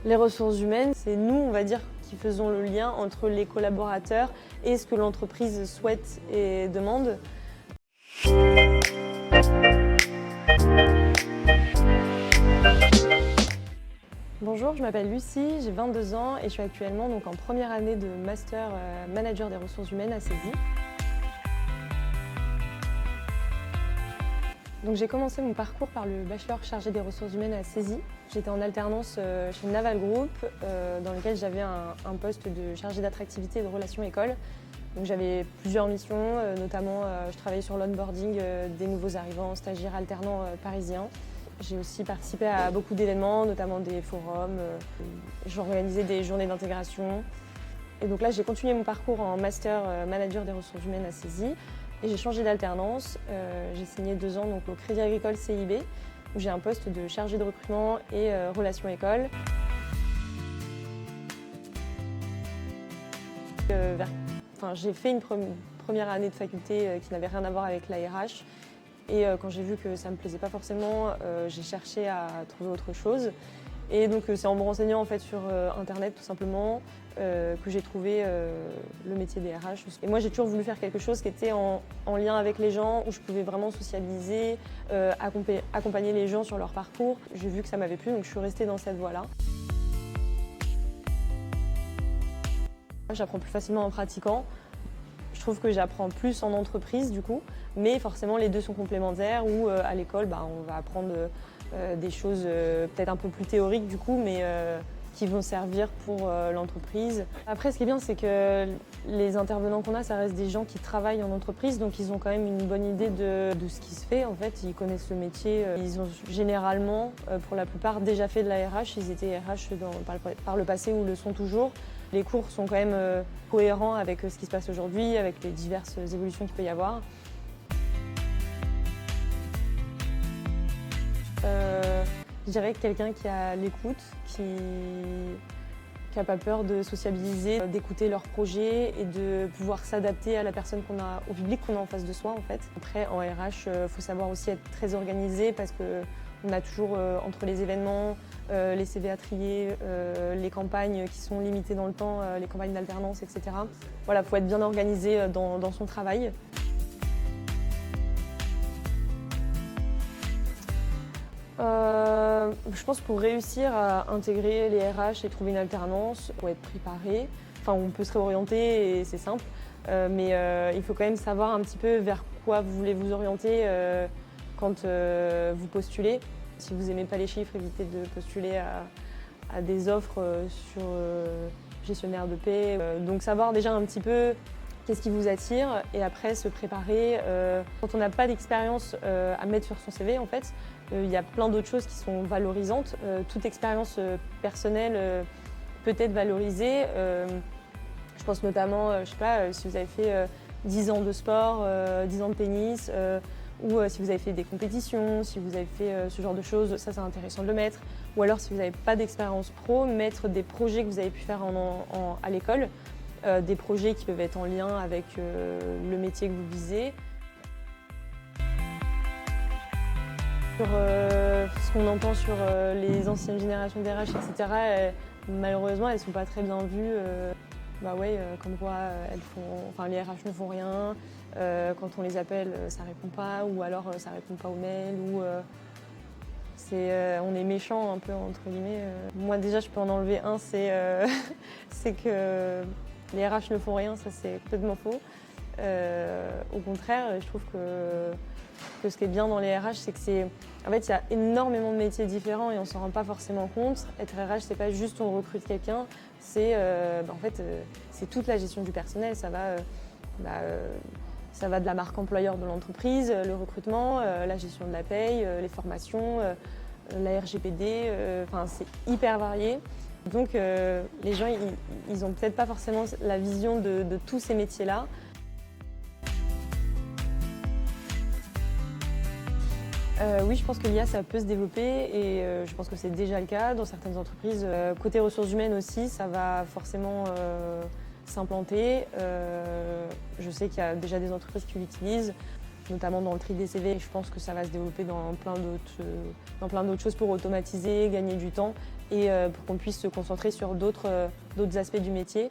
Les ressources humaines, c'est nous, on va dire, qui faisons le lien entre les collaborateurs et ce que l'entreprise souhaite et demande. Bonjour, je m'appelle Lucie, j'ai 22 ans et je suis actuellement donc en première année de master manager des ressources humaines à CESI. Donc j'ai commencé mon parcours par le bachelor chargé des ressources humaines à CESI. J'étais en alternance chez Naval Group dans lequel j'avais un poste de chargé d'attractivité et de relations écoles. Donc j'avais plusieurs missions, notamment je travaillais sur l'onboarding des nouveaux arrivants, stagiaires alternants parisiens. J'ai aussi participé à beaucoup d'événements, notamment des forums. J'organisais des journées d'intégration. Et donc là, j'ai continué mon parcours en master manager des ressources humaines à CESI. Et j'ai changé d'alternance. J'ai signé 2 ans donc, au Crédit Agricole CIB, où j'ai un poste de chargé de recrutement et relations écoles. J'ai fait une première année de faculté qui n'avait rien à voir avec l'ARH. Et quand j'ai vu que ça ne me plaisait pas forcément, j'ai cherché à trouver autre chose. Et donc c'est en me renseignant en fait, sur Internet tout simplement que j'ai trouvé le métier des RH. Et moi j'ai toujours voulu faire quelque chose qui était en lien avec les gens, où je pouvais vraiment socialiser, accompagner les gens sur leur parcours. J'ai vu que ça m'avait plu, donc je suis restée dans cette voie-là. J'apprends plus facilement en pratiquant. Je trouve que j'apprends plus en entreprise du coup, mais forcément les deux sont complémentaires, où à l'école on va apprendre des choses peut-être un peu plus théoriques du coup, mais qui vont servir pour l'entreprise. Après ce qui est bien c'est que les intervenants qu'on a, ça reste des gens qui travaillent en entreprise, donc ils ont quand même une bonne idée de ce qui se fait en fait, ils connaissent le métier. Ils ont généralement, pour la plupart, déjà fait de la RH, ils étaient RH par le passé ou le sont toujours. Les cours sont quand même cohérents avec ce qui se passe aujourd'hui, avec les diverses évolutions qu'il peut y avoir. Je dirais que quelqu'un qui a l'écoute, qui n'a pas peur de sociabiliser, d'écouter leurs projets et de pouvoir s'adapter à la personne au public qu'on a en face de soi en fait. Après en RH, il faut savoir aussi être très organisé parce qu'on a toujours entre les événements, les CV à trier, les campagnes qui sont limitées dans le temps, les campagnes d'alternance, etc. Voilà, il faut être bien organisé dans son travail. Je pense que pour réussir à intégrer les RH et trouver une alternance, il faut être préparé. Enfin, on peut se réorienter et c'est simple, mais il faut quand même savoir un petit peu vers quoi vous voulez vous orienter quand vous postulez. Si vous n'aimez pas les chiffres, évitez de postuler à des offres sur gestionnaire de paie. Donc savoir déjà un petit peu qu'est-ce qui vous attire et après se préparer. Quand on n'a pas d'expérience à mettre sur son CV, en fait, il y a plein d'autres choses qui sont valorisantes. Toute expérience personnelle peut être valorisée. Je pense notamment, je sais pas, si vous avez fait 10 ans de sport, 10 ans de tennis, ou si vous avez fait des compétitions, si vous avez fait ce genre de choses, ça c'est intéressant de le mettre. Ou alors si vous n'avez pas d'expérience pro, mettre des projets que vous avez pu faire à l'école, des projets qui peuvent être en lien avec le métier que vous visez. Sur ce qu'on entend sur les anciennes générations d'RH, etc., malheureusement elles ne sont pas très bien vues. Comme quoi les RH ne font rien, quand on les appelle ça répond pas, ou alors ça répond pas aux mails, ou on est méchant un peu entre guillemets. Moi déjà je peux en enlever un, c'est que les RH ne font rien, ça c'est complètement faux. Au contraire, je trouve que ce qui est bien dans les RH, c'est que en fait, il y a énormément de métiers différents et on s'en rend pas forcément compte. Être RH, c'est pas juste on recrute quelqu'un, c'est c'est toute la gestion du personnel. Ça va de la marque employeur de l'entreprise, le recrutement, la gestion de la paye, les formations, la RGPD. C'est hyper varié. Donc les gens, ils n'ont peut-être pas forcément la vision de tous ces métiers-là. Oui, je pense que l'IA, ça peut se développer et je pense que c'est déjà le cas dans certaines entreprises. Côté ressources humaines aussi, ça va forcément s'implanter. Je sais qu'il y a déjà des entreprises qui l'utilisent. notamment dans le tri des CV. Je pense que ça va se développer dans plein d'autres choses pour automatiser, gagner du temps et pour qu'on puisse se concentrer sur d'autres aspects du métier.